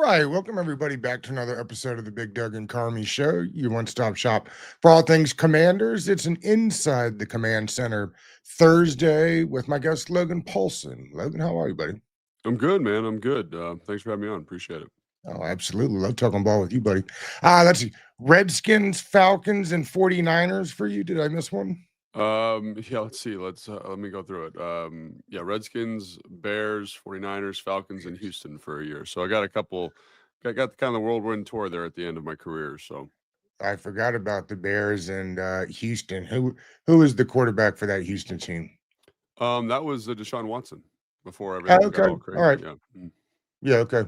right, welcome everybody back to another episode of the Big Doug and Carmi Show, your one-stop shop for all things Commanders. It's an Inside the Command Center Thursday with my guest Logan Paulsen. Logan, how are you, buddy? I'm good, man. I'm good. Thanks for having me on. Appreciate it. Oh, absolutely. Love talking ball with you, buddy. Let's see. Redskins, Falcons, and 49ers for you. Did I miss one? Yeah, let's see. Let me go through it. Yeah, Redskins, Bears, 49ers, Falcons, and Houston for a year. So I got a couple. Got kind of the whirlwind tour there at the end of my career. So I forgot about the Bears and Houston. Who is the quarterback for that Houston team? that was Deshaun Watson before everything got Okay. all All crazy. right. Yeah. Mhm. Yeah, okay.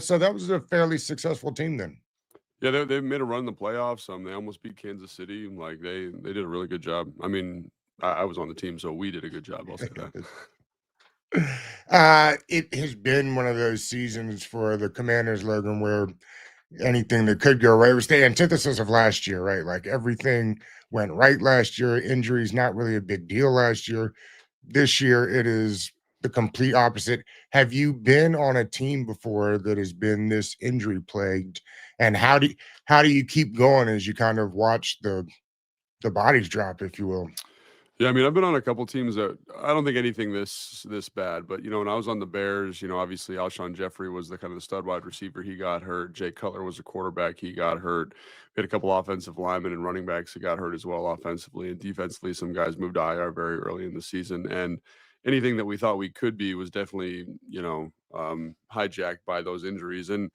So that was a fairly successful team then. Yeah, they made a run in the playoffs. They almost beat Kansas City. Like they did a really good job. I mean, I was on the team, so we did a good job. I'll say that. It has been one of those seasons for the Commanders, Logan, where anything that could go right. It was the antithesis of last year, right? Like everything went right last year. Injuries not really a big deal last year. This year it is the complete opposite. Have you been on a team before that has been this injury plagued? And how do you keep going as you kind of watch the bodies drop, if you will? Yeah, I mean, I've been on a couple teams that I don't think anything this bad, but when I was on the Bears, obviously Alshon Jeffrey was the kind of the stud wide receiver. He got hurt. Jay Cutler was a quarterback. He got hurt. We had a couple offensive linemen and running backs that got hurt as well, offensively and defensively. Some guys moved to IR very early in the season, and anything that we thought we could be was definitely hijacked by those injuries. And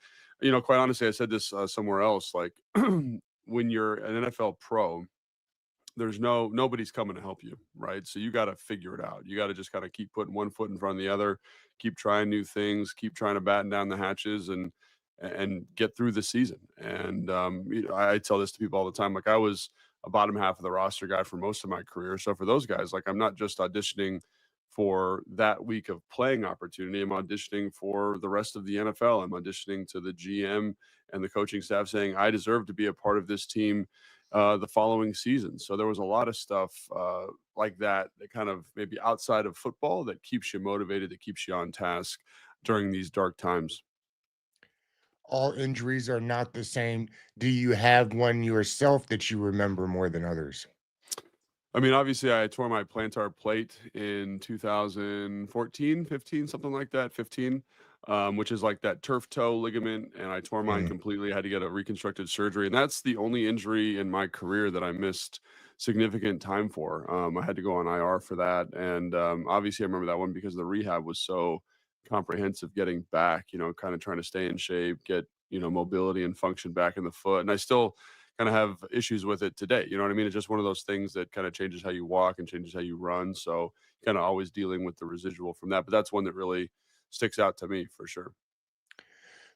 quite honestly, I said this somewhere else, like when you're an NFL pro, there's nobody's coming to help you, right? So you got to figure it out. You got to just kind of keep putting one foot in front of the other, keep trying new things, keep trying to batten down the hatches and get through the season. And I tell this to people all the time. Like I was a bottom half of the roster guy for most of my career. So for those guys, like I'm not just auditioning for that week of playing opportunity. I'm auditioning for the rest of the NFL. I'm auditioning to the GM and the coaching staff saying, I deserve to be a part of this team the following season. So there was a lot of stuff like that kind of maybe outside of football that keeps you motivated, that keeps you on task during these dark times. All injuries are not the same. Do you have one yourself that you remember more than others? I mean, obviously, I tore my plantar plate in 2014, 15, something like that, 15, which is like that turf toe ligament. And I tore mine Mm. completely. I had to get a reconstructed surgery. And that's the only injury in my career that I missed significant time for. I had to go on IR for that. And obviously, I remember that one because the rehab was so comprehensive getting back, kind of trying to stay in shape, get, mobility and function back in the foot. And I still kind of have issues with it today. You know what I mean? It's just one of those things that kind of changes how you walk and changes how you run. So kind of always dealing with the residual from that. But that's one that really sticks out to me for sure.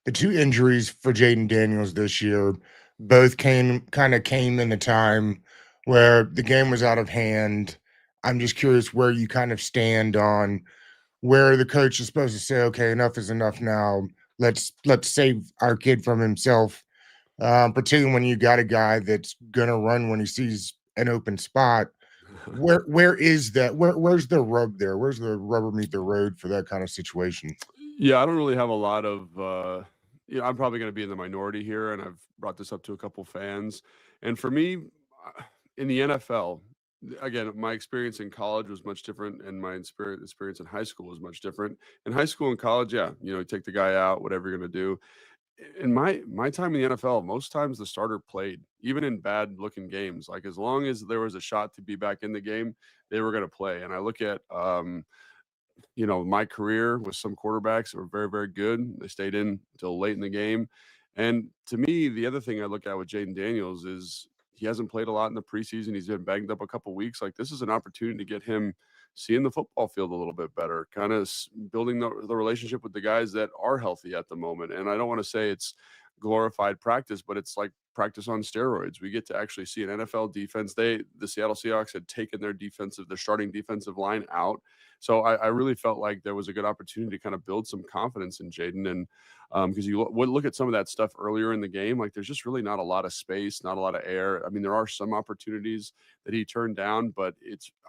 The two injuries for Jaden Daniels this year both came in a time where the game was out of hand. I'm just curious where you kind of stand on where the coach is supposed to say, okay, enough is enough now. Let's save our kid from himself. Particularly when you got a guy that's gonna run when he sees an open spot. Where is that? Where's the rub there? Where's the rubber meet the road for that kind of situation? Yeah, I don't really have a lot of I'm probably going to be in the minority here, and I've brought this up to a couple fans. And for me, in the NFL, again, my experience in college was much different, and my experience in high school was much different. In high school and college, yeah, take the guy out, whatever you're going to do. In my time in the NFL, most times the starter played, even in bad looking games. Like as long as there was a shot to be back in the game, they were going to play. And I look at my career with some quarterbacks that were very, very good. They stayed in until late in the game. And to me, the other thing I look at with Jaden Daniels is he hasn't played a lot in the preseason. He's been banged up a couple weeks. Like this is an opportunity to get him seeing the football field a little bit better, kind of building the relationship with the guys that are healthy at the moment. And I don't want to say it's glorified practice, but it's like practice on steroids. We get to actually see an NFL defense. The Seattle Seahawks had taken their starting defensive line out. So I really felt like there was a good opportunity to kind of build some confidence in Jaden. And because you would look at some of that stuff earlier in the game, like there's just really not a lot of space, not a lot of air. I mean, there are some opportunities that he turned down, but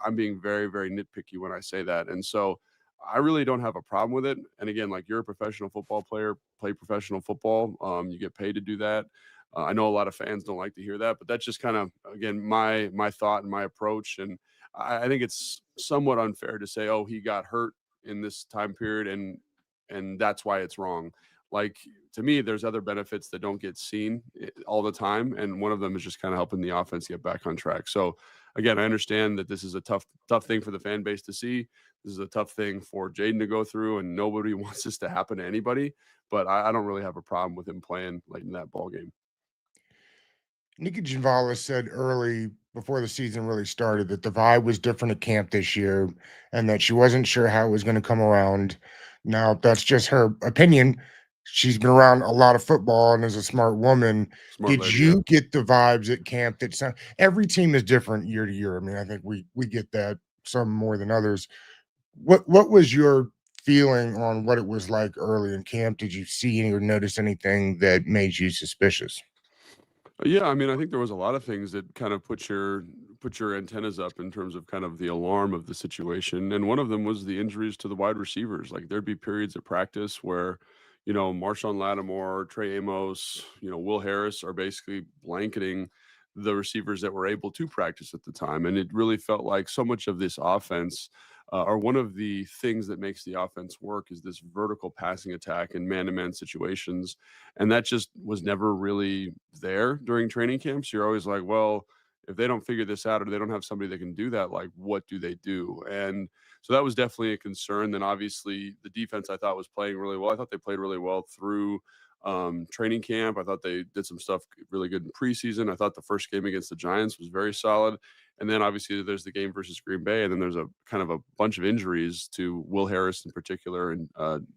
I'm being very, very nitpicky when I say that. And so I really don't have a problem with it. And again, like you're a professional football player, play professional football. You get paid to do that. I know a lot of fans don't like to hear that, but that's just kind of again my thought and my approach. And I think it's somewhat unfair to say, oh, he got hurt in this time period, and that's why it's wrong. Like to me, there's other benefits that don't get seen all the time, and one of them is just kind of helping the offense get back on track. So again, I understand that this is a tough thing for the fan base to see. This is a tough thing for Jaden to go through, and nobody wants this to happen to anybody. But I don't really have a problem with him playing late in that ball game. Nika Ginvala said early before the season really started that the vibe was different at camp this year and that she wasn't sure how it was going to come around. Now, that's just her opinion. She's been around a lot of football and is a smart woman. Smart Did lady, yeah. you get the vibes at camp that every team is different year to year? I mean, I think we get that some more than others. What was your feeling on what it was like early in camp? Did you see any or notice anything that made you suspicious? Yeah, I mean, I think there was a lot of things that kind of put your antennas up in terms of kind of the alarm of the situation, and one of them was the injuries to the wide receivers. Like there'd be periods of practice where, Marshawn Lattimore, Trey Amos, Will Harris are basically blanketing the receivers that were able to practice at the time, and it really felt like so much of this offense. Or one of the things that makes the offense work is this vertical passing attack in man-to-man situations, and that just was never really there during training camps. You're always like, well, if they don't figure this out or they don't have somebody that can do that, like what do they do? And so that was definitely a concern. Then obviously the defense I thought was playing really well. I thought they played really well through training camp. I thought they did some stuff really good in preseason. I thought the first game against the Giants was very solid. And then obviously there's the game versus Green Bay, and then there's a kind of a bunch of injuries to Will Harris in particular and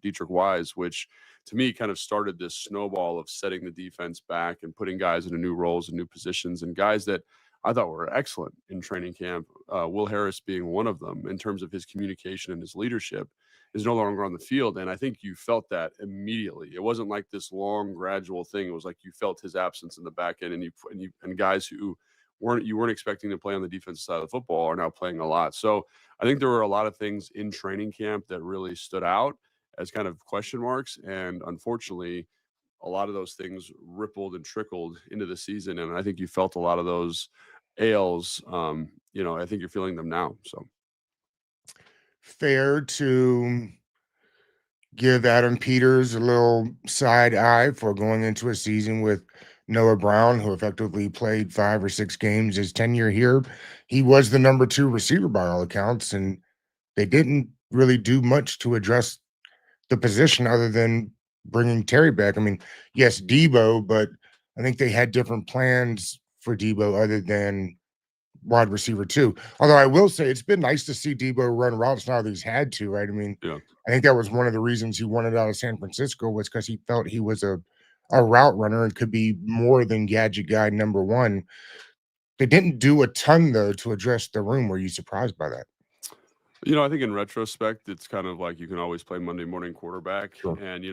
Dietrich Wise, which to me kind of started this snowball of setting the defense back and putting guys into new roles and new positions and guys that I thought were excellent in training camp. Will Harris being one of them in terms of his communication and his leadership is no longer on the field. And I think you felt that immediately. It wasn't like this long, gradual thing. It was like you felt his absence in the back end, and guys who weren't expecting to play on the defensive side of the football are now playing a lot. So I think there were a lot of things in training camp that really stood out as kind of question marks. And unfortunately, a lot of those things rippled and trickled into the season. And I think you felt a lot of those ails. I think you're feeling them now. So Fair to give Adam Peters a little side eye for going into a season with Noah Brown, who effectively played 5 or 6 games his tenure here. He was the number two receiver by all accounts, and they didn't really do much to address the position other than bringing Terry back. I mean, yes, Debo, but I think they had different plans for Debo other than wide receiver too. Although I will say it's been nice to see Debo run routes now that he's had to, right? I mean, yeah. I think that was one of the reasons he wanted out of San Francisco was because he felt he was a route runner and could be more than gadget guy number one. They didn't do a ton though to address the room. Were you surprised by that? I think in retrospect, it's kind of like you can always play Monday morning quarterback. Sure. And,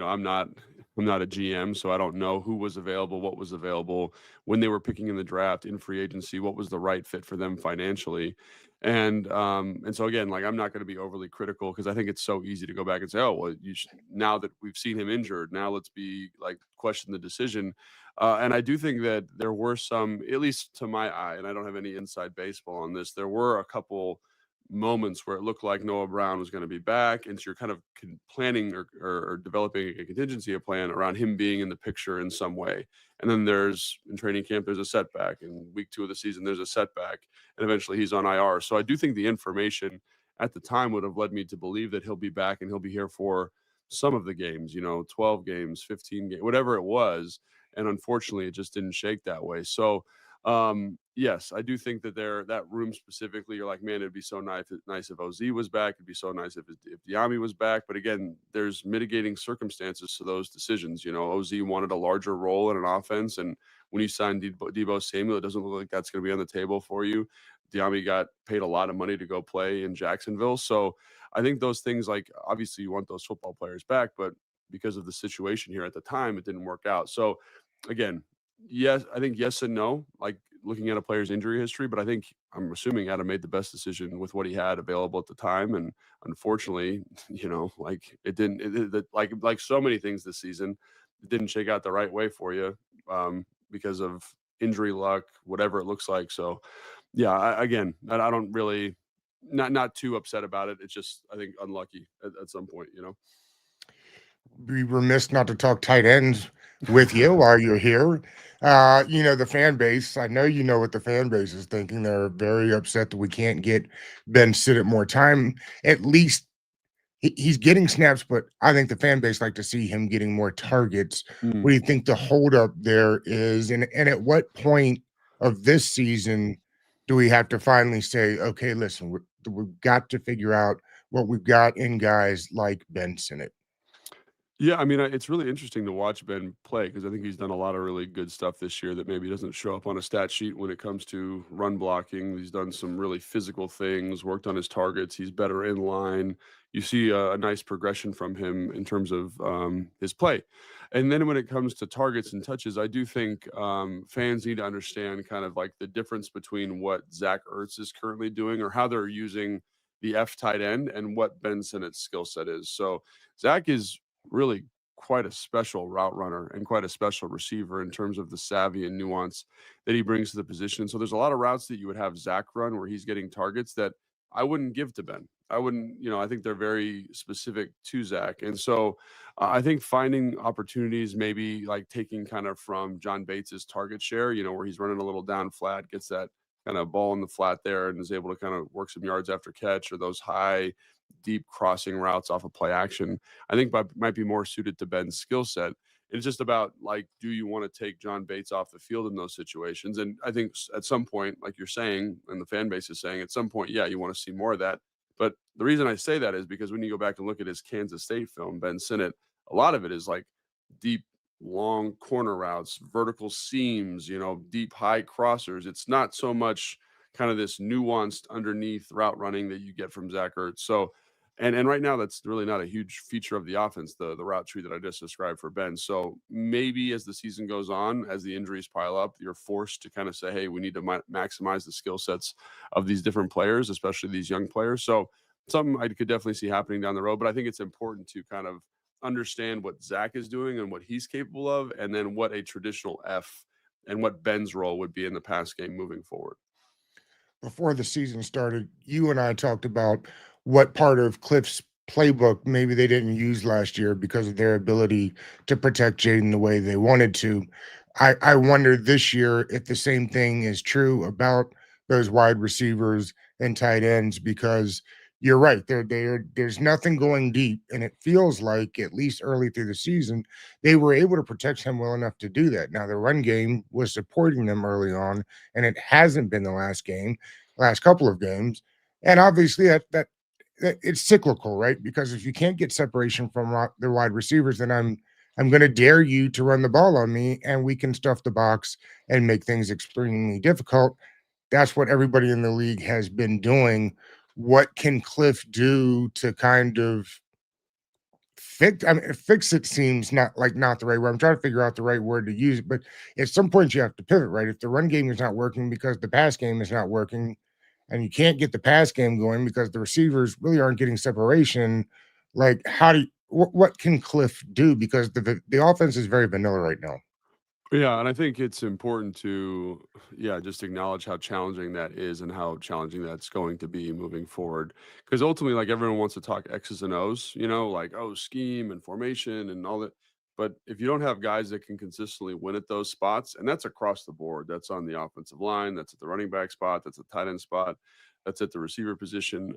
I'm not a GM, so I don't know who was available, what was available when they were picking in the draft, in free agency, what was the right fit for them financially. And so again, like I'm not going to be overly critical because I think it's so easy to go back and say, oh, well, now that we've seen him injured, now let's be like question the decision. And I do think that there were some, at least to my eye, and I don't have any inside baseball on this, there were a couple moments where it looked like Noah Brown was going to be back, and so you're kind of planning or developing a contingency plan around him being in the picture in some way. And then there's in training camp, there's a setback. In week 2 of the season, there's a setback, and eventually he's on IR. So I do think the information at the time would have led me to believe that he'll be back and he'll be here for some of the games, 12 games, 15 games, whatever it was. And unfortunately, it just didn't shake that way. So yes, I do think that that room specifically, you're like, man, it'd be so nice if OZ was back. It'd be so nice if Diami was back. But again, there's mitigating circumstances to those decisions. OZ wanted a larger role in an offense, and when you signed Debo Samuel, it doesn't look like that's going to be on the table for you. Diami got paid a lot of money to go play in Jacksonville, so I think those things, like obviously you want those football players back, but because of the situation here at the time, it didn't work out. So again, yes, I think yes and no. Like looking at a player's injury history, but I'm assuming Adam made the best decision with what he had available at the time. And unfortunately, like it didn't, like so many things this season, it didn't shake out the right way for you because of injury luck, whatever it looks like. So, yeah, again, I don't really not too upset about it. It's just I think unlucky at some point. Be remiss not to talk tight ends with you while you're here. The fan base, I know you know what the fan base is thinking. They're very upset that we can't get Ben Sinnott more time. At least he's getting snaps, but I think the fan base like to see him getting more targets. Mm. What do you think the holdup there is? And at what point of this season do we have to finally say, okay, listen, we've got to figure out what we've got in guys like Ben Sinnott? Yeah, I mean, it's really interesting to watch Ben play because I think he's done a lot of really good stuff this year that maybe doesn't show up on a stat sheet when it comes to run blocking. He's done some really physical things, worked on his targets. He's better in line. You see a nice progression from him in terms of his play. And then when it comes to targets and touches, I do think fans need to understand kind of like the difference between what Zach Ertz is currently doing or how they're using the F tight end and what Ben Sinnott's skill set is. So Zach is really quite a special route runner and quite a special receiver in terms of the savvy and nuance that he brings to the position. So there's a lot of routes that you would have Zach run where he's getting targets that I wouldn't give to Ben. I wouldn't, I think they're very specific to Zach. And so I think finding opportunities, maybe like taking kind of from John Bates's target share, where he's running a little down flat, gets that kind of ball in the flat there and is able to kind of work some yards after catch or those high, deep crossing routes off of play action. I think might be more suited to Ben's skill set. It's just about like, do you want to take John Bates off the field in those situations? And I think at some point, like you're saying, and the fan base is saying, at some point, yeah, you want to see more of that. But the reason I say that is because when you go back and look at his Kansas State film, Ben Sinnott, a lot of it is like deep, long corner routes, vertical seams, deep, high crossers. It's not so much kind of this nuanced underneath route running that you get from Zach Ertz. So and right now, that's really not a huge feature of the offense, the route tree that I just described for Ben. So maybe as the season goes on, as the injuries pile up, you're forced to kind of say, hey, we need to maximize the skill sets of these different players, especially these young players. So something I could definitely see happening down the road. But I think it's important to kind of understand what Zach is doing and what he's capable of, and then what a traditional F and what Ben's role would be in the pass game moving forward. Before the season started, you and I talked about what part of Cliff's playbook maybe they didn't use last year because of their ability to protect Jaden the way they wanted to. I wonder this year if the same thing is true about those wide receivers and tight ends because you're right. There's nothing going deep, and it feels like at least early through the season they were able to protect him well enough to do that. Now the run game was supporting them early on, and it hasn't been the last couple of games. And obviously that it's cyclical, right? Because if you can't get separation from the wide receivers, then I'm going to dare you to run the ball on me, and we can stuff the box and make things extremely difficult. That's what everybody in the league has been doing. What can Cliff do to kind of fix? I mean, fix it seems not the right word. I'm trying to figure out the right word to use, but at some point you have to pivot, right? If the run game is not working because the pass game is not working, and you can't get the pass game going because the receivers really aren't getting separation, like how do you, what can Cliff do? Because the offense is very vanilla right now. Yeah, and I think it's important to, yeah, just acknowledge how challenging that is and how challenging that's going to be moving forward. Because ultimately, like everyone wants to talk X's and O's, like, oh, scheme and formation and all that. But if you don't have guys that can consistently win at those spots, and that's across the board, that's on the offensive line, that's at the running back spot, that's a tight end spot, that's at the receiver position.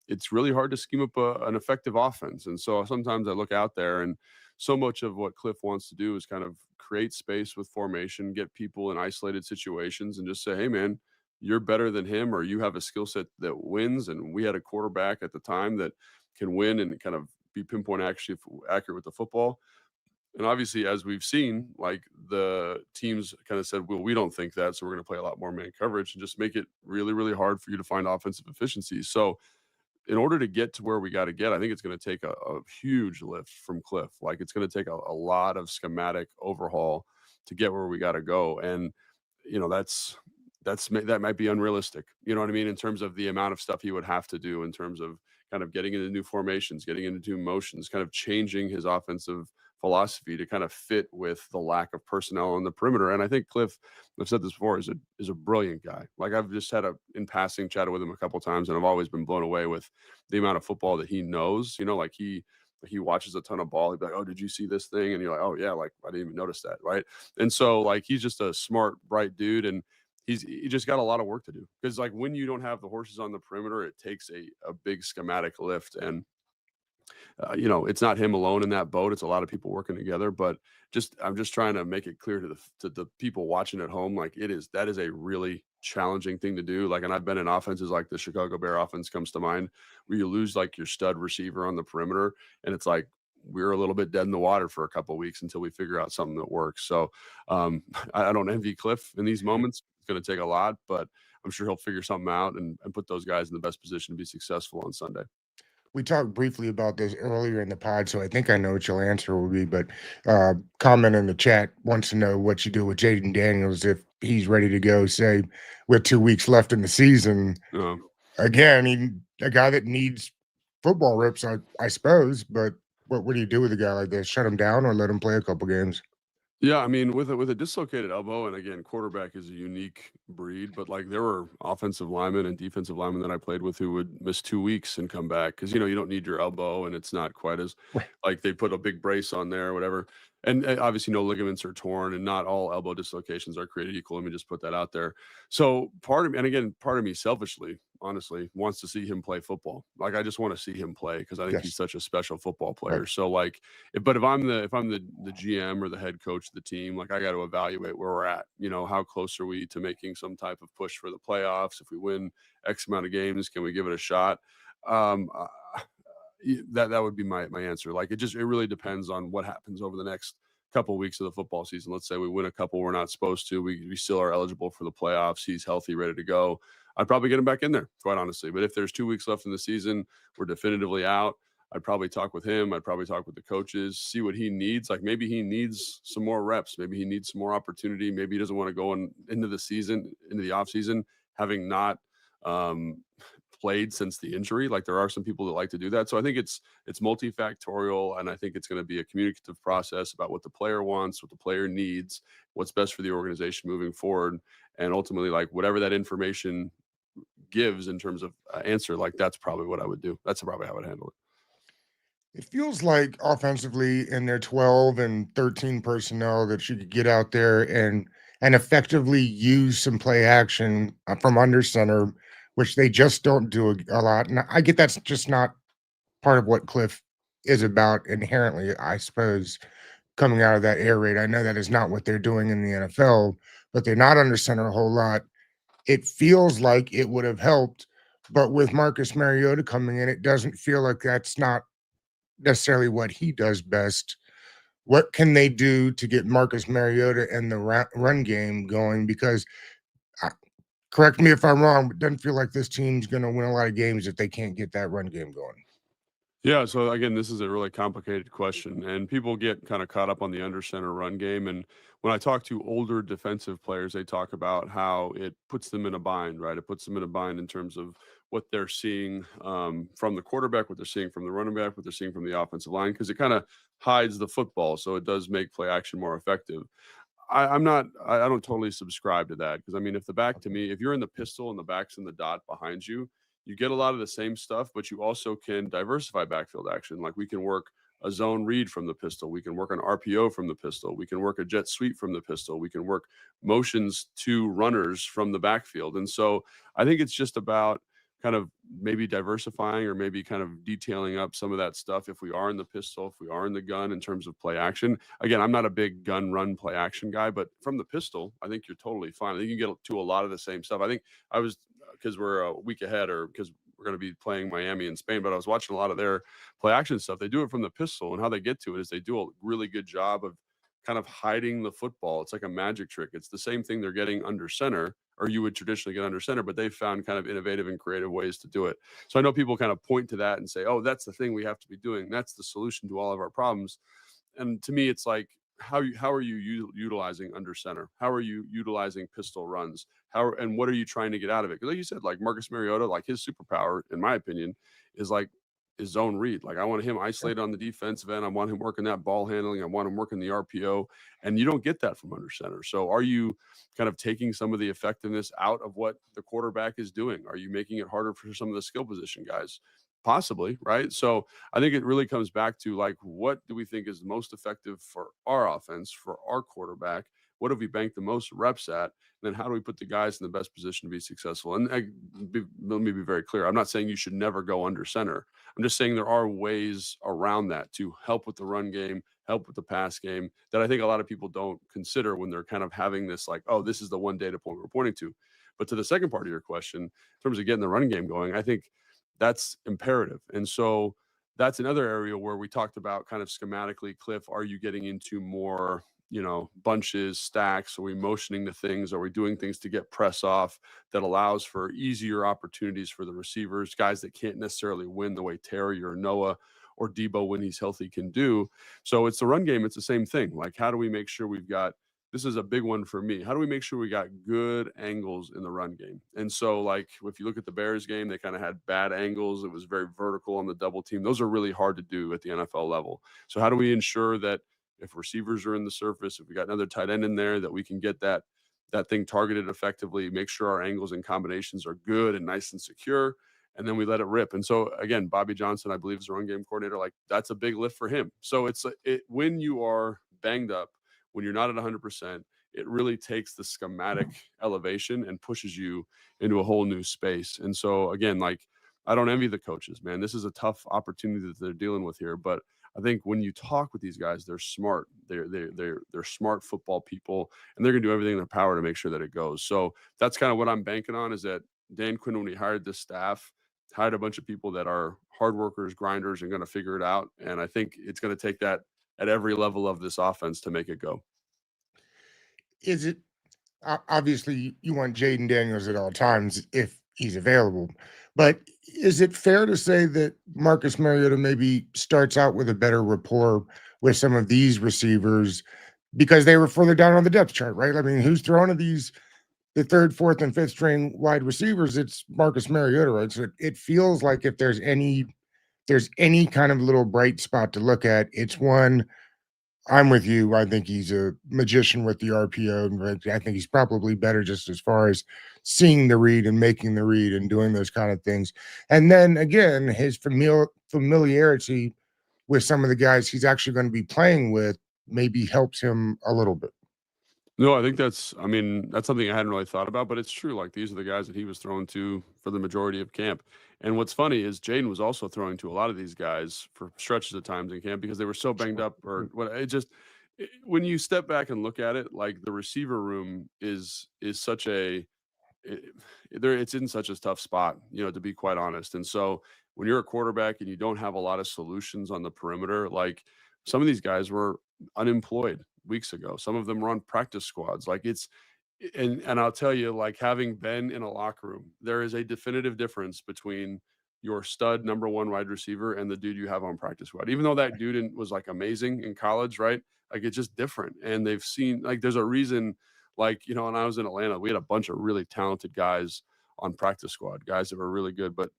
It's really hard to scheme up an effective offense. And so sometimes I look out there and so much of what Cliff wants to do is kind of create space with formation, get people in isolated situations, and just say, hey, man, you're better than him, or you have a skill set that wins. And we had a quarterback at the time that can win and kind of be pinpoint actually accurate with the football. And obviously, as we've seen, like the teams kind of said, well, we don't think that. So we're going to play a lot more man coverage and just make it really, really hard for you to find offensive efficiencies. So in order to get to where we got to get, I think it's going to take a huge lift from Cliff. Like it's going to take a lot of schematic overhaul to get where we got to go. And that might be unrealistic. You know what I mean? In terms of the amount of stuff he would have to do in terms of kind of getting into new formations, getting into new motions, kind of changing his offensive philosophy to kind of fit with the lack of personnel on the perimeter. And I think Cliff, I've said this before, is a brilliant guy. Like I've just had a in passing chatted with him a couple times, and I've always been blown away with the amount of football that he knows. Like he watches a ton of ball. He'd be like, "Oh, did you see this thing?" And you're like, "Oh yeah, like I didn't even notice that." Right. And so like he's just a smart, bright dude, and he just got a lot of work to do because like when you don't have the horses on the perimeter, it takes a big schematic lift. And it's not him alone in that boat. It's a lot of people working together. But I'm just trying to make it clear to the people watching at home, like that is a really challenging thing to do. Like, and I've been in offenses like the Chicago Bear offense comes to mind, where you lose like your stud receiver on the perimeter, and it's like we're a little bit dead in the water for a couple of weeks until we figure out something that works. So I don't envy Cliff in these moments. It's going to take a lot, but I'm sure he'll figure something out and put those guys in the best position to be successful on Sunday. We talked briefly about this earlier in the pod, so I think I know what your answer will be. But comment in the chat wants to know what you do with Jaden Daniels if he's ready to go. Say with 2 weeks left in the season, again, a guy that needs football reps, I suppose. But what do you do with a guy like this? Shut him down or let him play a couple games? Yeah, I mean, with a dislocated elbow, and again, quarterback is a unique breed, but like there were offensive linemen and defensive linemen that I played with who would miss 2 weeks and come back because you don't need your elbow, and it's not quite as Right. like they put a big brace on there or whatever. And obviously, no ligaments are torn, and not all elbow dislocations are created equal. Let me just put that out there. So part of me, and again, part of me selfishly, honestly, wants to see him play football. Like I just want to see him play because I think he's Yes. such a special football Right. player. So like but if I'm the GM or the head coach of the team, like I got to evaluate where we're at. How close are we to making some type of push for the playoffs? If we win X amount of games, can we give it a shot? Um, uh, that would be my answer. Like it really depends on what happens over the next couple of weeks of the football season. Let's say we win a couple we're not supposed to. We still are eligible for the playoffs. He's healthy, ready to go. I'd probably get him back in there, quite honestly. But if there's 2 weeks left in the season, we're definitively out. I'd probably talk with him. I'd probably talk with the coaches, see what he needs. Like maybe he needs some more reps. Maybe he needs some more opportunity. Maybe he doesn't want to go into the season, into the off season, having not um, played since the injury. Like there are some people that like to do that. So I think it's multifactorial, and I think it's going to be a communicative process about what the player wants, what the player needs, what's best for the organization moving forward, and ultimately like whatever that information gives in terms of answer, like that's probably what I would do. That's probably how I would handle it. It feels like offensively in their 12 and 13 personnel that you could get out there and effectively use some play action from under center, which they just don't do a lot. And I get that's just not part of what Cliff is about inherently, I suppose, coming out of that air raid. I know that is not what they're doing in the NFL, but they're not under center a whole lot. It feels like it would have helped, but with Marcus Mariota coming in, it doesn't feel like that's not necessarily what he does best. What can they do to get Marcus Mariota and the run game going? Because uh, correct me if I'm wrong, but it doesn't feel like this team's going to win a lot of games if they can't get that run game going. Yeah, so again, this is a really complicated question, and people get kind of caught up on the under center run game. And when I talk to older defensive players, they talk about how it puts them in a bind, right? It puts them in a bind in terms of what they're seeing from the quarterback, what they're seeing from the running back, what they're seeing from the offensive line, because it kind of hides the football, so it does make play action more effective. I'm not. I don't totally subscribe to that because I mean, if the back to Okay. me, if you're in the pistol and the back's in the dot behind you, you get a lot of the same stuff, but you also can diversify backfield action. Like we can work a zone read from the pistol, we can work an RPO from the pistol, we can work a jet sweep from the pistol, we can work motions to runners from the backfield, and so I think it's just about kind of maybe diversifying or maybe kind of detailing up some of that stuff if we are in the pistol, if we are in the gun in terms of play action. Again, I'm not a big gun run play action guy, but from the pistol, I think you're totally fine. I think you get to a lot of the same stuff. I think I was because we're a week ahead or because we're going to be playing Miami and Spain, but I was watching a lot of their play action stuff. They do it from the pistol, and how they get to it is they do a really good job of kind of hiding the football. It's like a magic trick. It's the same thing they're getting under center, or you would traditionally get under center, but they've found kind of innovative and creative ways to do it. So I know people kind of point to that and say, oh, that's the thing we have to be doing. That's the solution to all of our problems. And to me, it's like, how are you utilizing under center? How are you utilizing pistol runs? How and what are you trying to get out of it? Because like you said, like Marcus Mariota, like his superpower, in my opinion, is like his zone read. Like I want him isolated on the defensive end. I want him working that ball handling. I want him working the RPO, and you don't get that from under center. So are you kind of taking some of the effectiveness out of what the quarterback is doing? Are you making it harder for some of the skill position guys? Possibly, right? So I think it really comes back to like, what do we think is most effective for our offense, for our quarterback? What have we banked the most reps at? And then how do we put the guys in the best position to be successful? And let me be very clear. I'm not saying you should never go under center. I'm just saying there are ways around that to help with the run game, help with the pass game that I think a lot of people don't consider when they're kind of having this like, oh, this is the one data point we're pointing to. But to the second part of your question, in terms of getting the run game going, I think that's imperative. And so that's another area where we talked about kind of schematically, Cliff, are you getting into more, bunches, stacks? Are we motioning to things? Are we doing things to get press off that allows for easier opportunities for the receivers, guys that can't necessarily win the way Terry or Noah or Debo when he's healthy can do? So it's the run game. It's the same thing. Like, how do we make sure we've got, this is a big one for me. How do we make sure we got good angles in the run game? And so, like, if you look at the Bears game, they kind of had bad angles. It was very vertical on the double team. Those are really hard to do at the NFL level. So, how do we ensure that if receivers are in the surface, if we got another tight end in there, that we can get that thing targeted effectively, make sure our angles and combinations are good and nice and secure, and then we let it rip. And so again, Bobby Johnson, I believe, is the run game coordinator. Like, that's a big lift for him. So when you are banged up, when you're not at 100%, it really takes the schematic elevation and pushes you into a whole new space. And so again, like, I don't envy the coaches, man. This is a tough opportunity that they're dealing with here, but I think when you talk with these guys, they're smart. They're smart football people, and they're gonna do everything in their power to make sure that it goes. So that's kind of what I'm banking on, is that Dan Quinn, when he hired this staff, hired a bunch of people that are hard workers, grinders, and going to figure it out. And I think it's going to take that at every level of this offense to make it go. Is it obviously you want Jaden Daniels at all times if he's available, but is it fair to say that Marcus Mariota maybe starts out with a better rapport with some of these receivers because they were further down on the depth chart, right? I mean, who's throwing to the third, fourth, and fifth string wide receivers? It's Marcus Mariota, right? So it feels like if there's any kind of little bright spot to look at, it's one. I'm with you. I think he's a magician with the RPO. But I think he's probably better just as far as seeing the read and making the read and doing those kind of things. And then again, his familiarity with some of the guys he's actually going to be playing with maybe helps him a little bit. No, I think I mean, that's something I hadn't really thought about, but it's true. Like, these are the guys that he was throwing to for the majority of camp. And what's funny is Jaden was also throwing to a lot of these guys for stretches of times in camp because they were so banged up, or what. When you step back and look at it, like, the receiver room is such a, it, it's in such a tough spot, to be quite honest. And so when you're a quarterback and you don't have a lot of solutions on the perimeter, like, some of these guys were unemployed weeks ago. Some of them were on practice squads. Like, and I'll tell you, like, having been in a locker room, there is a definitive difference between your stud number one wide receiver and the dude you have on practice squad. Even though that dude was like amazing in college, right? Like, it's just different. And they've seen, like, there's a reason, like, when I was in Atlanta, we had a bunch of really talented guys on practice squad, guys that were really good. But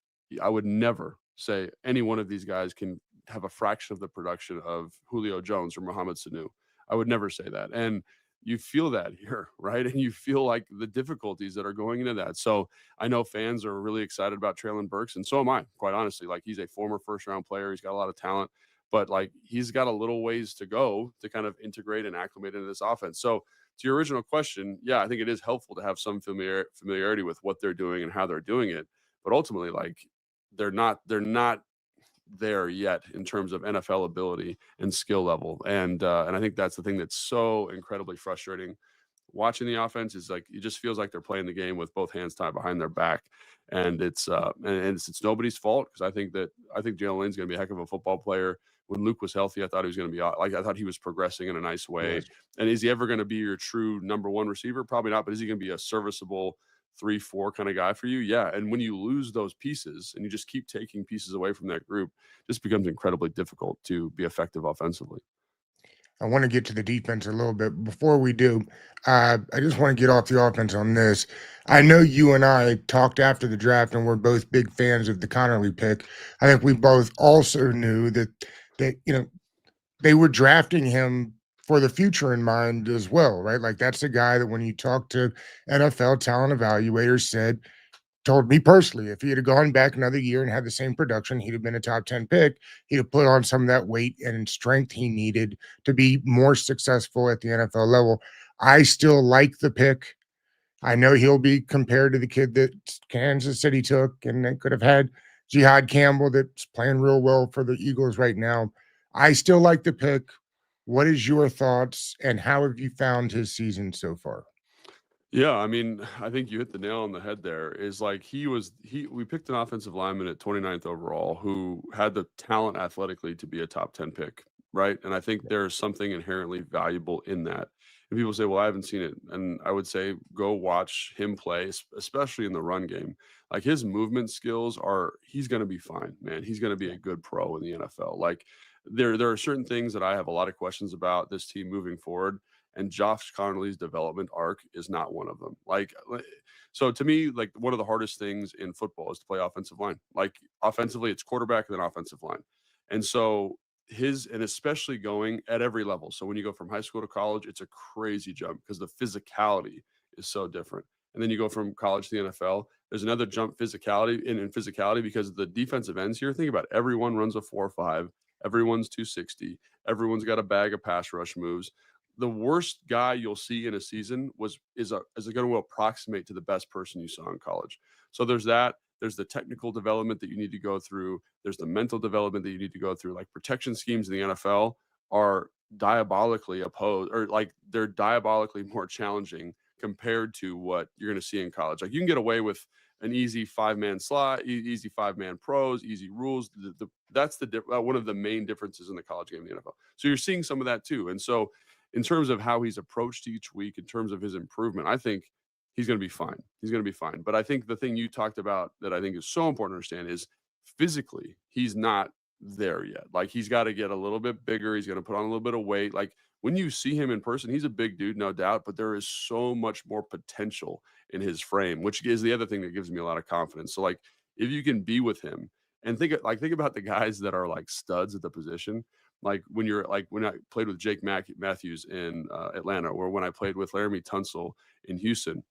I would never say any one of these guys can have a fraction of the production of Julio Jones or Mohamed Sanu. I would never say that. And you feel that here, right? And you feel like the difficulties that are going into that. So I know fans are really excited about Traylon Burks, and so am I, quite honestly. Like, he's a former first round player. He's got a lot of talent, but like, he's got a little ways to go to kind of integrate and acclimate into this offense. So to your original question, yeah, I think it is helpful to have some familiarity with what they're doing and how they're doing it. But ultimately, like, they're not there yet in terms of NFL ability and skill level. And I think that's the thing that's so incredibly frustrating. Watching the offense is like, it just feels like they're playing the game with both hands tied behind their back. And it's nobody's fault, because I think Jalen Lane's going to be a heck of a football player. When Luke was healthy, I thought he was going to be like, I thought he was progressing in a nice way. Yes. And is he ever going to be your true number one receiver? Probably not. But is he going to be a serviceable 3-4 kind of guy for you? Yeah. And when you lose those pieces and you just keep taking pieces away from that group, it just becomes incredibly difficult to be effective offensively. I want to get to the defense a little bit. Before we do, I just want to get off the offense on this. I know you and I talked after the draft, and we're both big fans of the Connerly pick. I think we both also knew that they were drafting him for the future in mind as well, right? Like that's the guy that when you talk to NFL talent evaluators said told me personally, if he had gone back another year and had the same production, he'd have been a top 10 pick. He'd have put on some of that weight and strength he needed to be more successful at the NFL level. I still like the pick. I know he'll be compared to the kid that Kansas City took, and they could have had Jihad Campbell that's playing real well for the Eagles right now. I still like the pick. What is your thoughts, and how have you found his season so far? Yeah, I mean, I think you hit the nail on the head there. Is like we picked an offensive lineman at 29th overall who had the talent athletically to be a top 10 pick, right? And I think there's something inherently valuable in that. And people say, "Well, I haven't seen it." And I would say go watch him play, especially in the run game. Like his movement skills are he's going to be fine, man. He's going to be a good pro in the NFL. Like there are certain things that I have a lot of questions about this team moving forward, and Josh Connerly's development arc is not one of them. So to me, like one of the hardest things in football is to play offensive line. Like offensively, it's quarterback and then offensive line. And so and especially going at every level. So when you go from high school to college, it's a crazy jump because the physicality is so different. And then you go from college to the NFL, there's another jump in physicality because the defensive ends here. Think about it. Everyone runs a 4.5, everyone's 260, everyone's got a bag of pass rush moves. The worst guy you'll see in a season is going to approximate to the best person you saw in college. So there's that. There's the technical development that you need to go through. There's the mental development that you need to go through. Like protection schemes in the NFL are diabolically opposed, or like they're diabolically more challenging compared to what you're going to see in college. Like you can get away with an easy 5-man slot, easy 5-man pros, easy rules. That's one of the main differences in the college game in the NFL. So you're seeing some of that too. And so in terms of how he's approached each week, in terms of his improvement, I think he's going to be fine. He's going to be fine. But I think the thing you talked about that I think is so important to understand is physically, he's not there yet. Like he's got to get a little bit bigger. He's going to put on a little bit of weight. Like when you see him in person, he's a big dude, no doubt, but there is so much more potential in his frame, which is the other thing that gives me a lot of confidence. So like if you can be with him and think about the guys that are like studs at the position, when I played with Matthews in Atlanta, or when I played with Laramie Tunsil in Houston,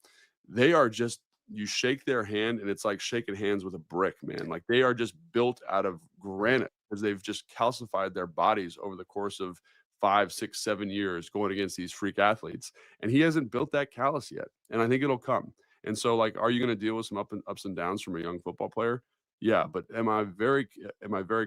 they are just you shake their hand and it's like shaking hands with a brick, man. Like they are just built out of granite because they've just calcified their bodies over the course of 5, 6, 7 years going against these freak athletes. And he hasn't built that callus yet. And I think it'll come. And so, like, are you going to deal with some ups and downs from a young football player? Yeah, but am I very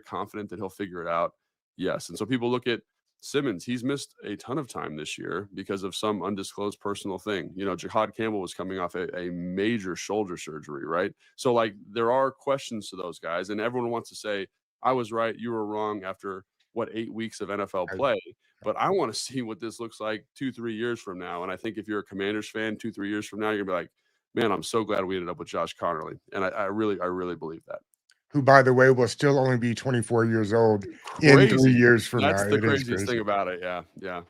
confident that he'll figure it out? Yes. And so people look at Simmons. He's missed a ton of time this year because of some undisclosed personal thing. Jihad Campbell was coming off a major shoulder surgery, right? So, like, there are questions to those guys, and everyone wants to say, I was right, you were wrong after what 8 weeks of NFL I, play. But I want to see what this looks like 2, 3 years from now. And I think if you're a Commanders fan, 2, 3 years from now, you're gonna be like, man, I'm so glad we ended up with Josh Connerly. And I really believe that. who, by the way, will still only be 24 years old in three Crazy. years from now. That's the It is craziest thing crazy. about it. Yeah. Yeah.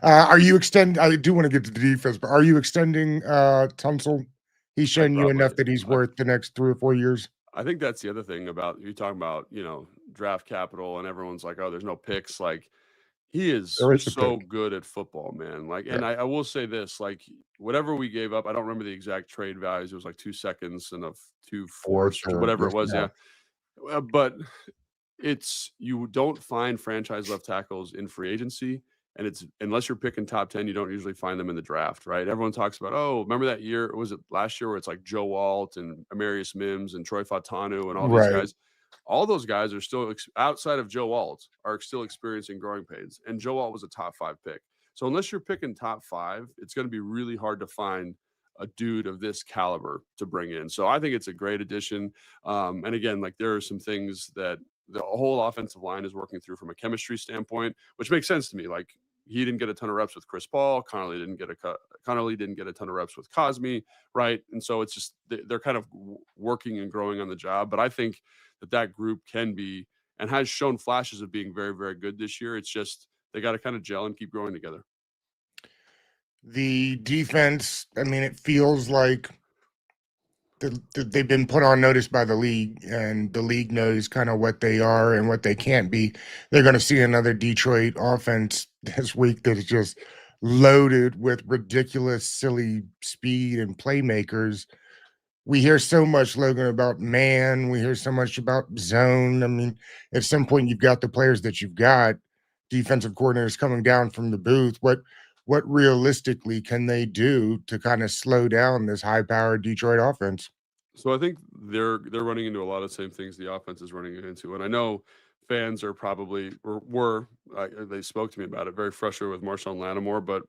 Are you extend? I do want to get to the defense, but are you extending Tunsil? He's I'd shown you probably enough that he's I worth the next 3 or 4 years. I think that's the other thing about you talking about, draft capital and everyone's like, "Oh, there's no picks." Like he is There is a so pick. good at football, man. Like, Yeah, and I will say this, like whatever we gave up, I don't remember the exact trade values. It was like 2 seconds and two fourth fourths or or whatever it yes, was. yeah. Yeah. But you don't find franchise left tackles in free agency, and it's unless you're picking top 10, you don't usually find them in the draft, right? Everyone talks about, oh, remember that year? Was it last year where it's like Joe Alt and Amarius Mims and Troy Fatanu and all these Right. guys? All those guys are still outside of Joe Alt are still experiencing growing pains, and Joe Alt was a top 5 pick. So unless you're picking top 5, it's going to be really hard to find a dude of this caliber to bring in. So I think it's a great addition. And again, like there are some things that the whole offensive line is working through from a chemistry standpoint, which makes sense to me. Like he didn't get a ton of reps with Chris Paul. Connolly didn't get a ton of reps with Cosme, right? And so it's just they're kind of working and growing on the job. But I think that group can be and has shown flashes of being very, very good this year. It's just they got to kind of gel and keep growing together. The defense, I mean, it feels like they've been put on notice by the league, and the league knows kind of what they are and what they can't be. They're going to see another Detroit offense this week that is just loaded with ridiculous, silly speed and playmakers. We hear so much, Logan, about man. We hear so much about zone. I mean, at some point, you've got the players that you've got. Defensive coordinators coming down from the booth. What realistically can they do to kind of slow down this high-powered Detroit offense? So I think they're running into a lot of the same things the offense is running into, and I know fans are probably or were they spoke to me about it very frustrated with Marshawn Lattimore. But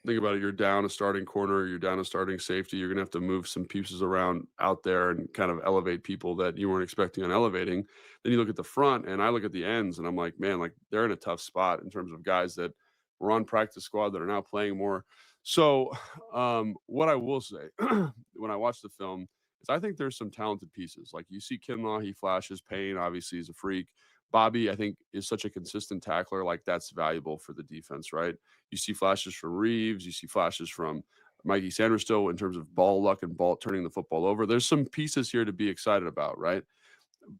think about it: you're down a starting corner, you're down a starting safety. You're gonna have to move some pieces around out there and kind of elevate people that you weren't expecting on elevating. Then you look at the front, and I look at the ends, and I'm like, man, like they're in a tough spot in terms of guys that were on practice squad that are now playing more. So, what I will say when I watch the film is I think there's some talented pieces. Like you see Kinlaw, he flashes. Payne, obviously, is a freak. Bobby, I think, is such a consistent tackler. Like that's valuable for the defense, right? You see flashes from Reeves. You see flashes from Mikey Sanders still in terms of ball luck and ball turning the football over. There's some pieces here to be excited about, right?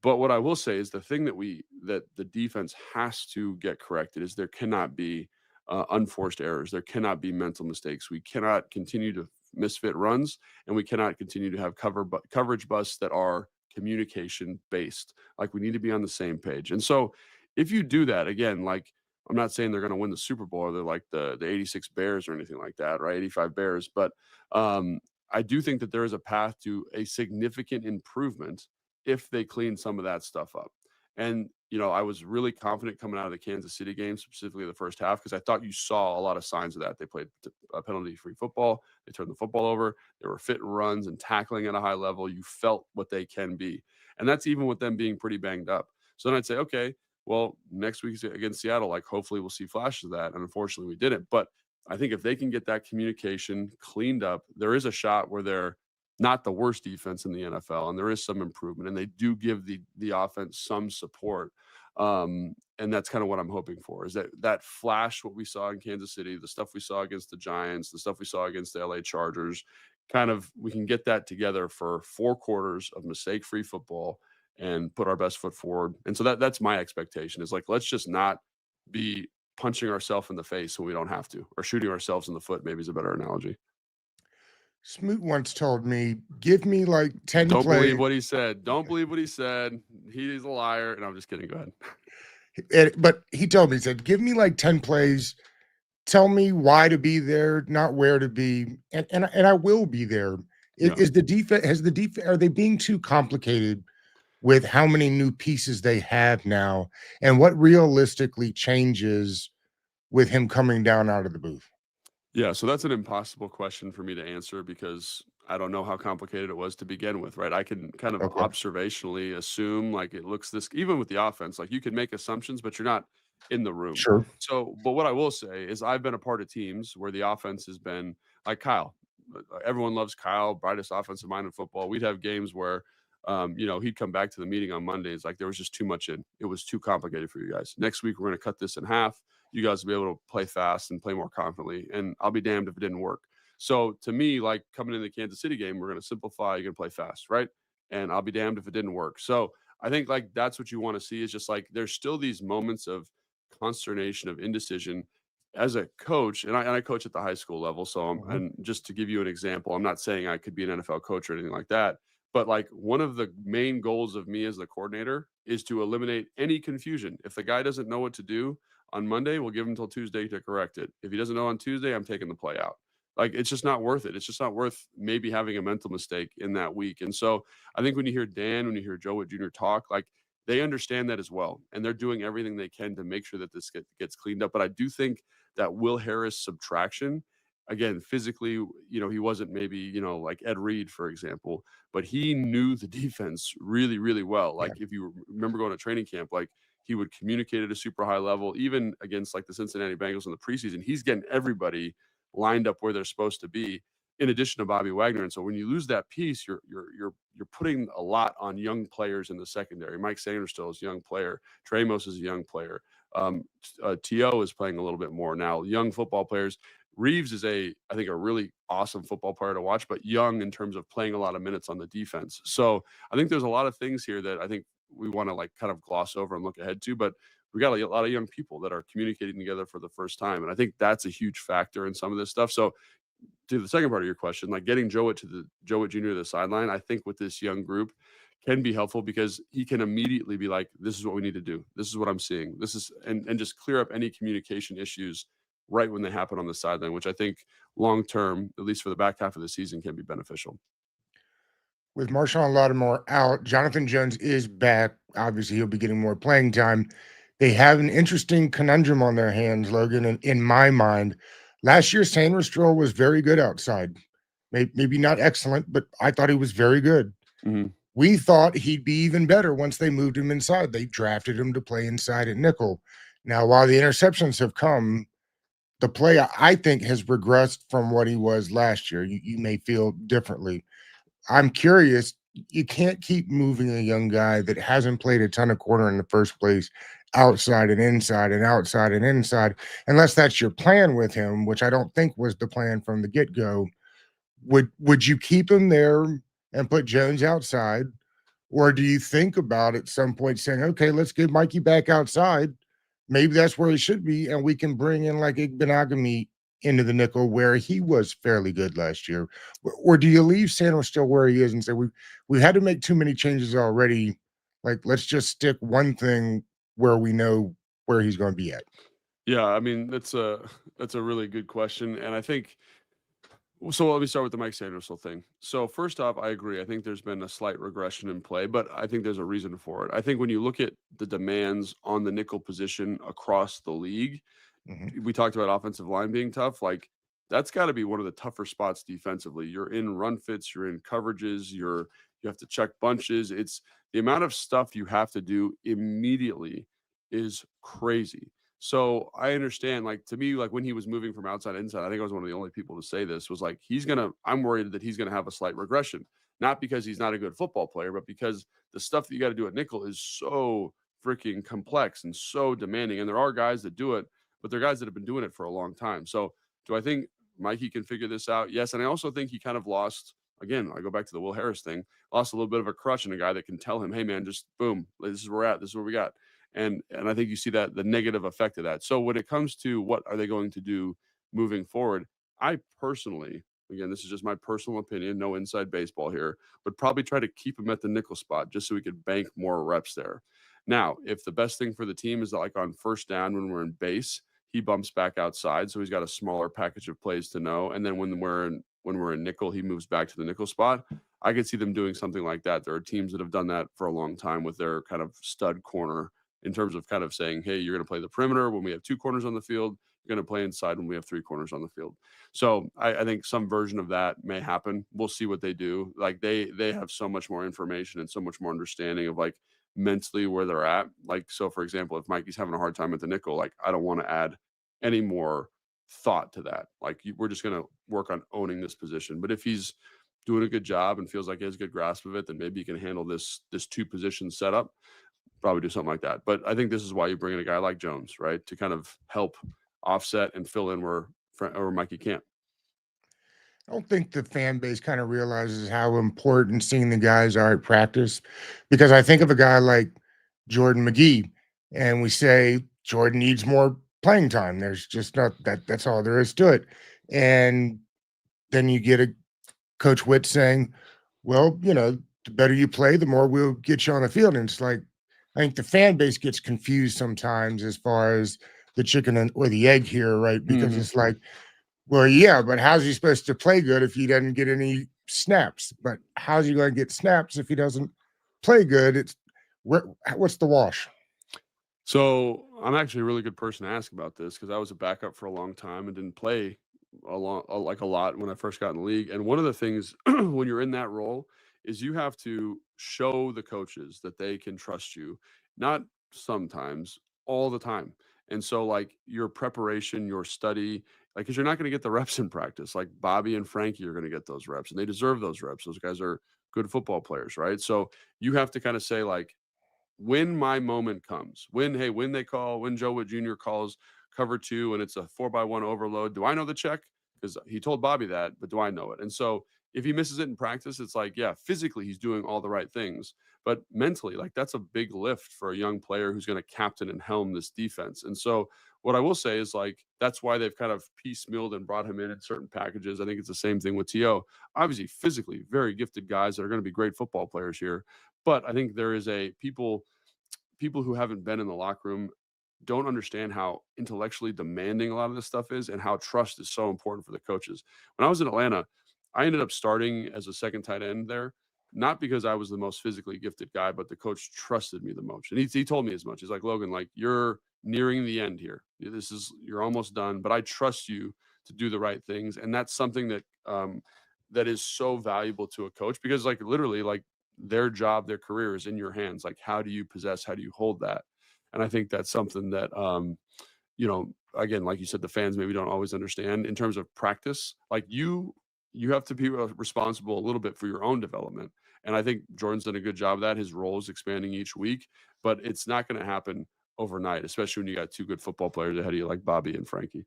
But what I will say is the thing that the defense has to get corrected is there cannot be unforced errors. There cannot be mental mistakes. We cannot continue to misfit runs, and we cannot continue to have coverage busts that are communication based. Like we need to be on the same page. And so, if you do that again, like I'm not saying they're going to win the Super Bowl or they're like the '86 Bears or anything like that, right? '85 Bears, but um, I do think that there is a path to a significant improvement if they clean some of that stuff up. And, I was really confident coming out of the Kansas City game, specifically the first half, because I thought you saw a lot of signs of that. They played a penalty free football. They turned the football over. They were fit runs and tackling at a high level. You felt what they can be. And that's even with them being pretty banged up. So then I'd say, okay, well, next week against Seattle, like hopefully we'll see flashes of that. And unfortunately, we didn't. But I think if they can get that communication cleaned up, there is a shot where they're not the worst defense in the NFL, and there is some improvement, and they do give the offense some support. And that's kind of what I'm hoping for is that flash what we saw in Kansas City, the stuff we saw against the Giants, the stuff we saw against the LA Chargers, kind of we can get that together for 4 quarters of mistake-free football and put our best foot forward. And so that's my expectation is like let's just not be punching ourselves in the face when we don't have to, or shooting ourselves in the foot, maybe is a better analogy. Smoot once told me, "Give me like 10 Don't believe plays." what he said. Don't believe what he said. He's a liar. And I'm just kidding. Go ahead. But he told me, he said, "Give me like 10 plays. Tell me why to be there, not where to be, and I will be there." Yeah. Is the defense has the defense are they being too complicated with how many new pieces they have now, and what realistically changes with him coming down out of the booth? Yeah. So that's an impossible question for me to answer because I don't know how complicated it was to begin with, right? I can kind of Okay, observationally assume like it looks this, even with the offense, like you can make assumptions, but you're not in the room. sure. So, but what I will say is I've been a part of teams where the offense has been like Kyle. Everyone loves Kyle, brightest offensive mind in football. We'd have games where, he'd come back to the meeting on Mondays. Like there was just too much in. It was too complicated for you guys. Next week, we're going to cut this in half. You guys will be able to play fast and play more confidently. And I'll be damned if it didn't work. So to me, like coming in the Kansas City game, we're going to simplify. You're going to play fast, right? And I'll be damned if it didn't work. So I think like that's what you want to see is just like there's still these moments of consternation, of indecision as a coach, and I coach at the high school level. So, Mhm. and just to give you an example, I'm not saying I could be an NFL coach or anything like that, but like one of the main goals of me as the coordinator is to eliminate any confusion. If the guy doesn't know what to do on Monday, we'll give him until Tuesday to correct it. If he doesn't know on Tuesday, I'm taking the play out. Like it's just not worth it. It's just not worth maybe having a mental mistake in that week. And so I think when you hear Dan, when you hear Joe Jr. talk, like they understand that as well, and they're doing everything they can to make sure that this gets cleaned up. But I do think that Will Harris subtraction, again, physically, he wasn't maybe, like Ed Reed, for example, but he knew the defense really, really well. Yeah. Like if you remember going to training camp, like he would communicate at a super high level, even against like the Cincinnati Bengals in the preseason. He's getting everybody lined up where they're supposed to be. in addition to Bobby Wagner. And so when you lose that piece, you're putting a lot on young players in the secondary. Mike Sanders still is a young player. Tramos is a young player. To is playing a little bit more now. Young football players. Reeves is I think a really awesome football player to watch, but young in terms of playing a lot of minutes on the defense. So I think there's a lot of things here that I think we want to like kind of gloss over and look ahead to, but we got a lot of young people that are communicating together for the first time. And I think that's a huge factor in some of this stuff. So to the second part of your question, like getting Joe Jr. to the sideline, I think with this young group can be helpful because he can immediately be like, this is what we need to do. This is what I'm seeing. This is and just clear up any communication issues right when they happen on the sideline, which I think long term, at least for the back half of the season, can be beneficial. With Marshawn Lattimore out, Jonathan Jones is back. Obviously, he'll be getting more playing time. They have an interesting conundrum on their hands, Logan, in my mind. Last year, Sanders Stroll was very good outside. Maybe not excellent, but I thought he was very good. Mhm. We thought he'd be even better once they moved him inside. They drafted him to play inside at nickel. Now, while the interceptions have come, the play I think has regressed from what he was last year. You may feel differently. I'm curious. You can't keep moving a young guy that hasn't played a ton of corner in the first place, outside and inside and outside and inside, unless that's your plan with him, which I don't think was the plan from the get go. Would you keep him there and put Jones outside, or do you think about at some point saying, okay, let's get Mikey back outside? Maybe that's where he should be, and we can bring in like Igbenogany into the nickel where he was fairly good last year. Or do you leave Sanders still where he is and say we've had to make too many changes already? Like, let's just stick one thing where we know where he's going to be at. Yeah, I mean that's a really good question, and I think so. Let me start with the Mike Sanderson thing. So first off, I agree. I think there's been a slight regression in play, but I think there's a reason for it. I think when you look at the demands on the nickel position across the league, Mhm. we talked about offensive line being tough. Like that's got to be one of the tougher spots defensively. You're in run fits, you're in coverages, you have to check bunches. It's the amount of stuff you have to do immediately is crazy. So I understand, like to me, like when he was moving from outside to inside, I think I was one of the only people to say this was like I'm worried that he's gonna have a slight regression, not because he's not a good football player, but because the stuff that you got to do at nickel is so freaking complex and so demanding. And there are guys that do it, but they're guys that have been doing it for a long time. So do I think Mikey can figure this out? Yes. And I also think he kind of lost, again, I go back to the Will Harris thing, lost a little bit of a crutch in a guy that can tell him, hey man, just boom, this is where we're at, this is where we got. And I think you see that the negative effect of that. So when it comes to what are they going to do moving forward, I personally, again, this is just my personal opinion, no inside baseball here, would probably try to keep him at the nickel spot just so we could bank more reps there. Now, if the best thing for the team is that like on first down when we're in base, he bumps back outside, so he's got a smaller package of plays to know. And then when we're in nickel, he moves back to the nickel spot. I could see them doing something like that. There are teams that have done that for a long time with their kind of stud corner in terms of kind of saying, hey, you're going to play the perimeter when we have two corners on the field. You're going to play inside when we have three corners on the field. So I think some version of that may happen. We'll see what they do. Like they have so much more information and so much more understanding of like mentally where they're at. Like, so for example, if Mikey's having a hard time at the nickel, like I don't want to add any more thought to that. Like we're just going to work on owning this position. But if he's doing a good job and feels like he has a good grasp of it, then maybe he can handle this two position setup. Probably do something like that. But I think this is why you bring in a guy like Jones, right, to kind of help offset and fill in where Mikey can't. I don't think the fan base kind of realizes how important seeing the guys are at practice because I think of a guy like Jordan McGee and we say Jordan needs more playing time. There's just not that's all there is to it. And then you get a Coach Witt saying, well, the better you play, the more we'll get you on the field. And it's like, I think the fan base gets confused sometimes as far as the chicken or the egg here, right? Because Mhm. it's like, well, yeah, but how's he supposed to play good if he doesn't get any snaps? But how's he going to get snaps if he doesn't play good? What's the wash? So I'm actually a really good person to ask about this because I was a backup for a long time and didn't play like a lot when I first got in the league. And one of the things when you're in that role is you have to show the coaches that they can trust you, not sometimes, all the time. And so like your preparation, your study, Like, because you're not going to get the reps in practice. Like Bobby and Frankie are going to get those reps, and they deserve those reps. Those guys are good football players, right? So you have to kind of say like, when my moment comes, when Joe Witt Jr. calls cover two and it's a 4x1 overload, do I know the check? Because he told Bobby that, but do I know it? And so if he misses it in practice, it's like, yeah, physically he's doing all the right things, but mentally, like that's a big lift for a young player who's going to captain and helm this defense. And so what I will say is like that's why they've kind of piecemealed and brought him in certain packages. I think it's the same thing with To. Obviously, physically very gifted guys that are going to be great football players here, but I think there is a people who haven't been in the locker room don't understand how intellectually demanding a lot of this stuff is and how trust is so important for the coaches. When I was in Atlanta, I ended up starting as a second tight end there, not because I was the most physically gifted guy, but the coach trusted me the most. And he told me as much. He's like, Logan, like you're nearing the end here. You're almost done, but I trust you to do the right things. And that's something that is so valuable to a coach because like literally like their job, their career is in your hands. Like, how do you how do you hold that? And I think that's something that, again, like you said, the fans maybe don't always understand in terms of practice. Like you have to be responsible a little bit for your own development. And I think Jordan's done a good job of that. His role is expanding each week, but it's not going to happen overnight, especially when you got two good football players ahead of you like Bobby and Frankie.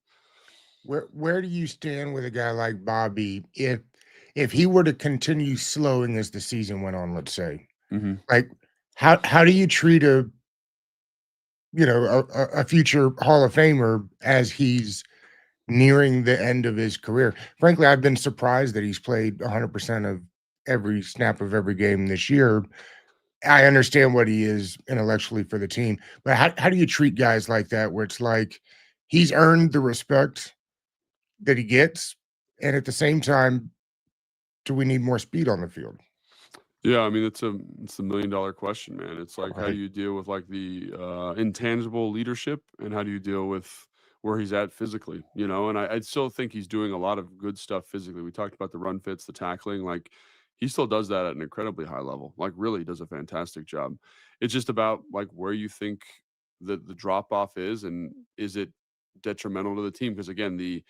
Where do you stand with a guy like Bobby if he were to continue slowing as the season went on, let's say? Mm-hmm. Like how do you treat a future Hall of Famer as he's nearing the end of his career? Frankly, I've been surprised that he's played 100% of every snap of every game this year. I understand what he is intellectually for the team, but how do you treat guys like that where it's like he's earned the respect that he gets, and at the same time, do we need more speed on the field? Yeah, I mean it's a $1 million question, man. It's like how do Right. you deal with like the intangible leadership and how do you deal with where he's at physically, you know? And I still think he's doing a lot of good stuff physically. We talked about the run fits, the tackling, like he still does that at an incredibly high level. Like really does a fantastic job. It's just about like where you think the drop off is and is it detrimental to the team? Because again, the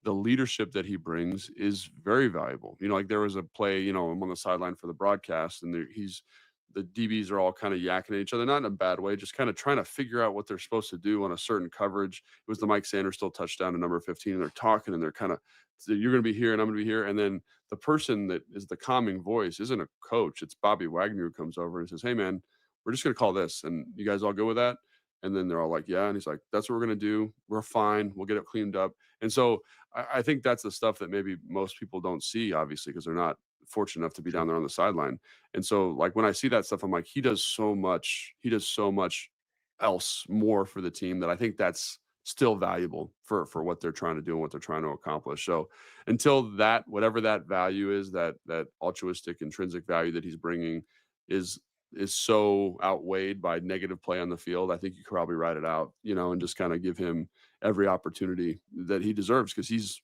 leadership that he brings is very valuable. You know, like there was a play, I'm on the sideline for the broadcast and the DBs are all kind of yakking at each other, not in a bad way, just kind of trying to figure out what they're supposed to do on a certain coverage. It was the Mike Sanders still touchdown to number 15, and they're talking and they're kind of, you're going to be here and I'm going to be here. And then the person that is the calming voice isn't a coach. It's Bobby Wagner who comes over and says, hey, man, we're just going to call this. And you guys all go with that? And then they're all like, yeah. And he's like, that's what we're going to do. We're fine. We'll get it cleaned up. And so I think that's the stuff that maybe most people don't see, obviously, because they're not fortunate enough to be down Sure. there on the sideline. And so, like when I see that stuff, I'm like, he does so much. He does so much else more for the team that I think that's still valuable for what they're trying to do and what they're trying to accomplish. So until that, whatever that value is, that altruistic intrinsic value that he's bringing is is so outweighed by negative play on the field, I think you could probably ride it out, and just kind of give him every opportunity that he deserves because he's,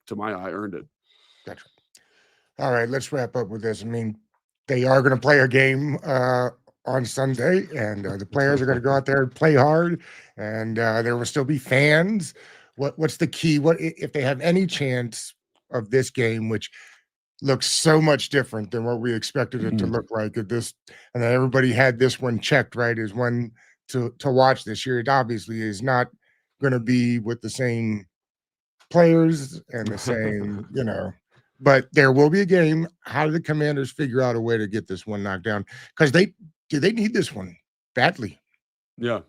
to my eye, earned it. Gotcha. All right, let's wrap up with this. I mean, they are going to play a game on Sunday, and the players are going to go out there and play hard, and there will still be fans. What's the key? If they have any chance of this game, which looks so much different than what we expected it to Mhm. look like at this, and then everybody had this one checked right as one to watch this year. It obviously is not going to be with the same players and the same, but there will be a game. How do the Commanders figure out a way to get this one knocked down? Because they need this one badly. Yeah,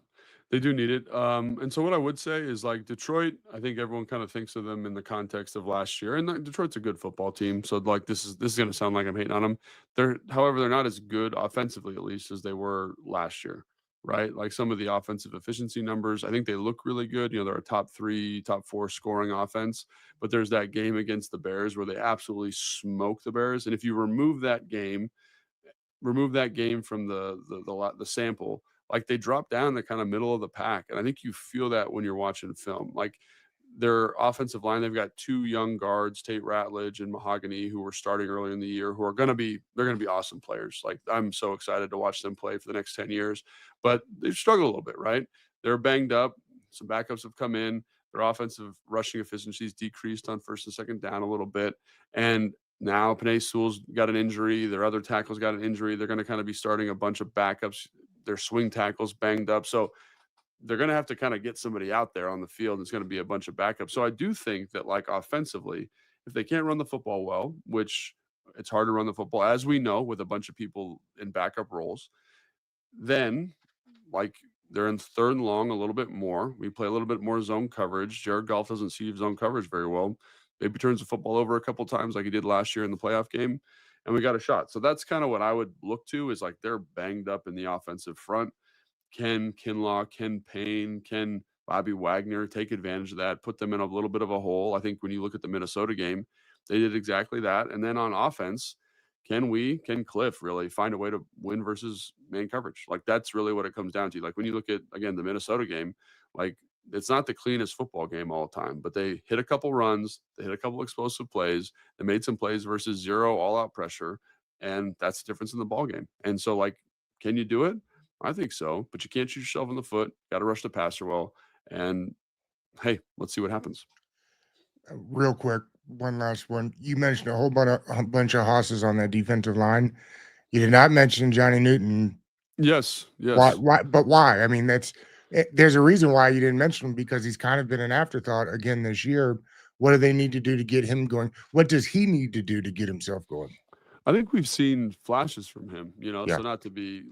they do need it. And so what I would say is like Detroit, I think everyone kind of thinks of them in the context of last year. And Detroit's a good football team. So like this is gonna sound like I'm hating on them. However, they're not as good offensively, at least, as they were last year. Right. Like some of the offensive efficiency numbers, I think they look really good. They're a top three, top four scoring offense. But there's that game against the Bears where they absolutely smoke the Bears. And if you remove that game from the sample, like they drop down the kind of middle of the pack, and I think you feel that when you're watching film. Like their offensive line, they've got two young guards, Tate Ratledge and Mahogany, who were starting earlier in the year, who are they're gonna be awesome players. Like I'm so excited to watch them play for the next 10 years, but they've struggled a little bit, right? They're banged up. Some backups have come in. Their offensive rushing efficiencies decreased on first and second down a little bit. And now Penei Sewell's got an injury. Their other tackles got an injury. They're going to kind of be starting a bunch of backups. Their swing tackles banged up. So they're going to have to kind of get somebody out there on the field. And it's going to be a bunch of backups. So I do think that, like, offensively, if they can't run the football well, which it's hard to run the football, as we know, with a bunch of people in backup roles, then, like, they're in third and long a little bit more. We play a little bit more zone coverage. Jared Goff doesn't see zone coverage very well. Maybe turns the football over a couple times like he did last year in the playoff game, and we got a shot. So that's kind of what I would look to, is like they're banged up in the offensive front. Can Kinlaw, Ken Payne, can Bobby Wagner take advantage of that, put them in a little bit of a hole? I think when you look at the Minnesota game, they did exactly that. And then on offense, can Cliff really find a way to win versus man coverage? Like, that's really what it comes down to. Like, when you look at, again, the Minnesota game, like, it's not the cleanest football game all the time, but they hit a couple runs, they hit a couple explosive plays, they made some plays versus zero all out pressure, and that's the difference in the ball game. And so, like, can you do it? I think so, but you can't shoot yourself in the foot. Got to rush the passer well. And hey, let's see what happens. Real quick, one last one. You mentioned a bunch of hosses on that defensive line. You did not mention Johnny Newton. Yes, Why? yes. Why? But why? I mean, there's a reason why you didn't mention him, because he's kind of been an afterthought again this year. What do they need to do to get him going? What does he need to do to get himself going? I think we've seen flashes from him, Yeah. so not to be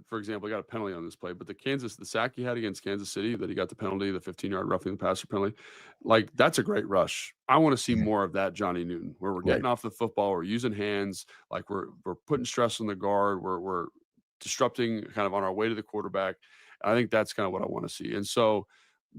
for example, he got a penalty on this play, but the sack he had against Kansas City, that he got the penalty, the 15-yard roughing the passer penalty, like, that's a great rush. I want to see Mhm. more of that Johnny Newton, where we're Right. getting off the football, we're using hands, like we're putting stress on the guard, we're disrupting kind of on our way to the quarterback. I think that's kind of what I want to see. And so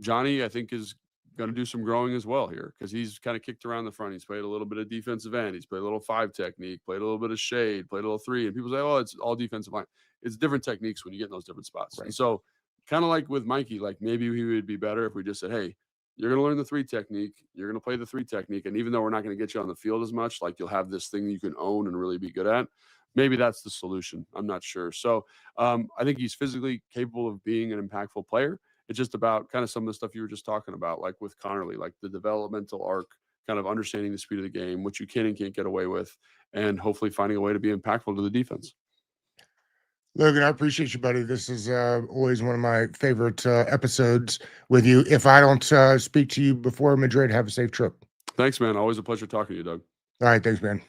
Johnny, I think, is going to do some growing as well here, because he's kind of kicked around the front. He's played a little bit of defensive end. He's played a little 5 technique, played a little bit of shade, played a little 3. And people say, oh, it's all defensive line. It's different techniques when you get in those different spots. And Right. so, kind of like with Mikey, like, maybe he would be better if we just said, hey, you're going to learn the 3 technique. You're going to play the 3 technique. And even though we're not going to get you on the field as much, like, you'll have this thing you can own and really be good at. Maybe that's the solution. I'm not sure. So I think he's physically capable of being an impactful player. It's just about kind of some of the stuff you were just talking about, like with Connerly, like the developmental arc, kind of understanding the speed of the game, what you can and can't get away with, and hopefully finding a way to be impactful to the defense. Logan, I appreciate you, buddy. This is always one of my favorite episodes with you. If I don't speak to you before Madrid, have a safe trip. Thanks, man. Always a pleasure talking to you, Doug. All right. Thanks, man.